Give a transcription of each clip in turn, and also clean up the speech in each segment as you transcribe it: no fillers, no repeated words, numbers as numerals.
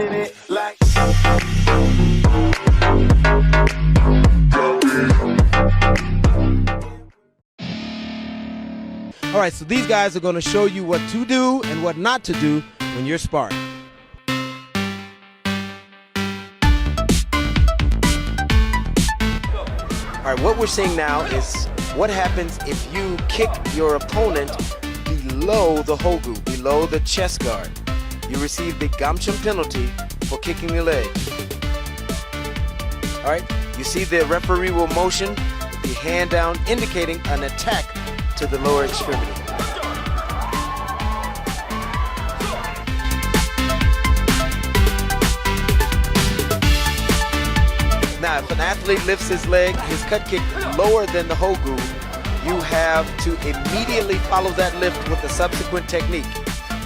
spinning it like. All right, so these guys are going to show you what to do and what not to do when you're sparring. All right, what we're seeing now is what happens if you kick your opponent below the hogu, below the chest guard. You receive the gamchum penalty for kicking the leg. All right, you see the referee will motion the hand down, indicating an attack to the lower extremity. Now, if an athlete lifts his leg, his cut kick lower than the hogu, you have to immediately follow that lift with a subsequent technique.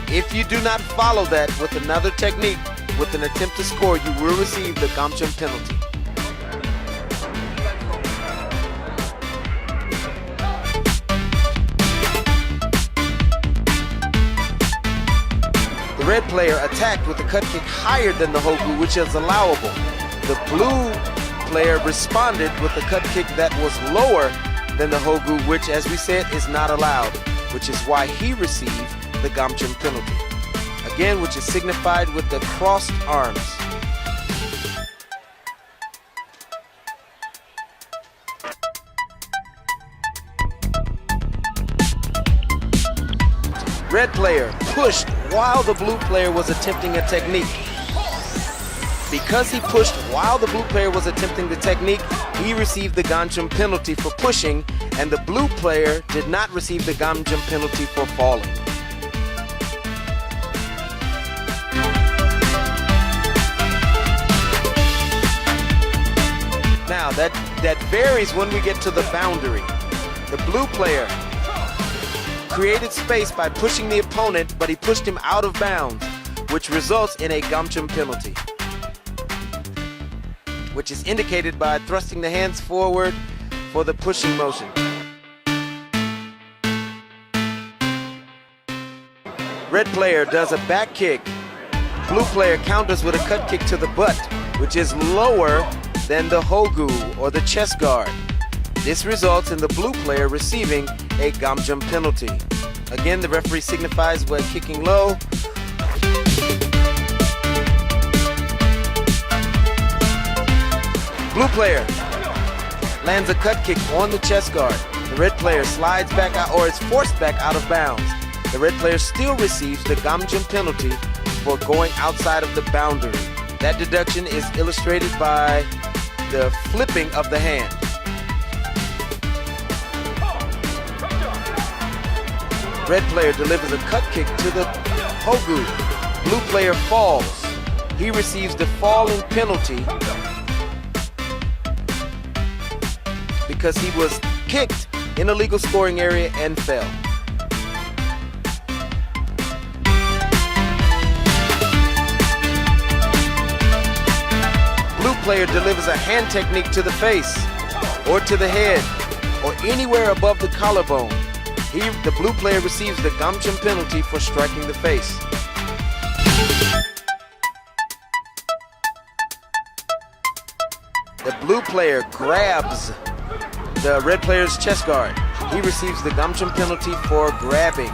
If you do not follow that with another technique, with an attempt to score, you will receive the gamchum penalty. The red player attacked with a cut kick higher than the hogu, which is allowable. The blue player responded with a cut kick that was lower than the hogu, which, as we said, is not allowed, which is why he received the gamchum penalty. Again, which is signified with the crossed arms. Red player pushed while the blue player was attempting a technique. Because he pushed while the blue player was attempting the technique, he received the gamchum penalty for pushing, and the blue player did not receive the gamchum penalty for falling. Now, that varies when we get to the boundary. The blue player created space by pushing the opponent, but he pushed him out of bounds, which results in a gamchum penalty, which is indicated by thrusting the hands forward for the pushing motion. Red player does a back kick. Blue player counters with a cut kick to the butt, which is lower than the hogu or the chest guard. This results in the blue player receiving a gamchum penalty. Again, the referee signifies we're kicking low. Blue player lands a cut kick on the chest guard. The red player slides back out, or is forced back out of bounds. The red player still receives the gamchum penalty for going outside of the boundary. That deduction is illustrated by the flipping of the hand. Red player delivers a cut kick to the hogu. Blue player falls. He receives the falling penalty because he was kicked in a legal scoring area and fell. Blue player delivers a hand technique to the face or to the head or anywhere above the collarbone. The blue player receives the gamchum penalty for striking the face. The blue player grabs the red player's chest guard. He receives the gamchum penalty for grabbing.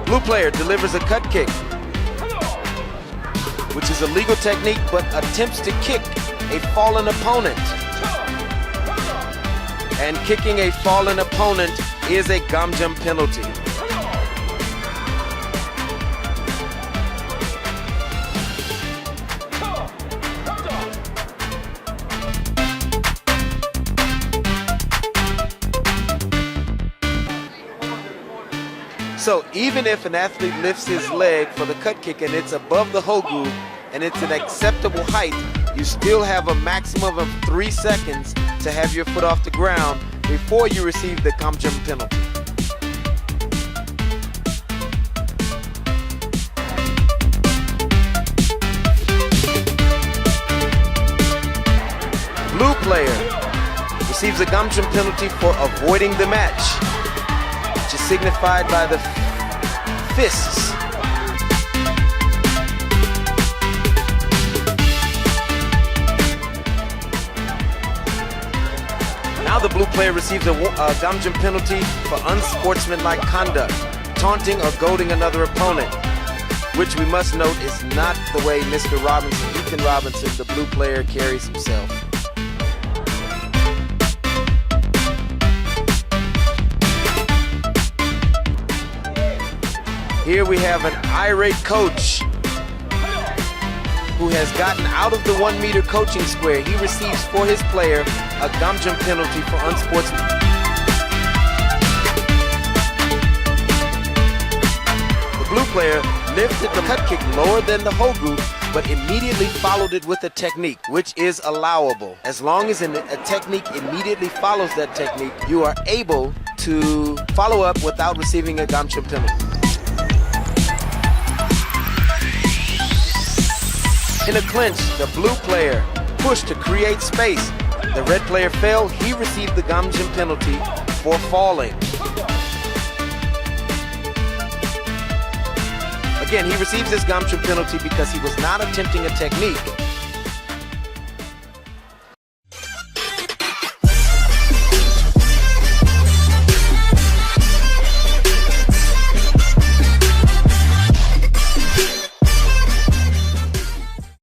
Blue player delivers a cut kick, which is a legal technique, but attempts to kick a fallen opponent. And kicking a fallen opponent is a gamchum penalty. So even if an athlete lifts his leg for the cut kick and it's above the hogu and it's an acceptable height, you still have a maximum of 3 seconds to have your foot off the ground before you receive the gamchum penalty. Blue player receives a gamchum penalty for avoiding the match. which is signified by the fists. Now the blue player receives a gamjin penalty for unsportsmanlike conduct, taunting or goading another opponent, which we must note is not the way Mr. Robinson, Ethan Robinson, the blue player, carries himself. Here we have an irate coach who has gotten out of the 1 meter coaching square. He receives for his player a gamjin penalty for unsportsmanlike. The blue player lifted the cut kick lower than the hogu, but immediately followed it with a technique, which is allowable. As long as a technique immediately follows that technique, you are able to follow up without receiving a gamjin penalty. In a clinch, the blue player pushed to create space. The red player fell. He received the gamjin penalty for falling. Again, he receives this gamjin penalty because he was not attempting a technique.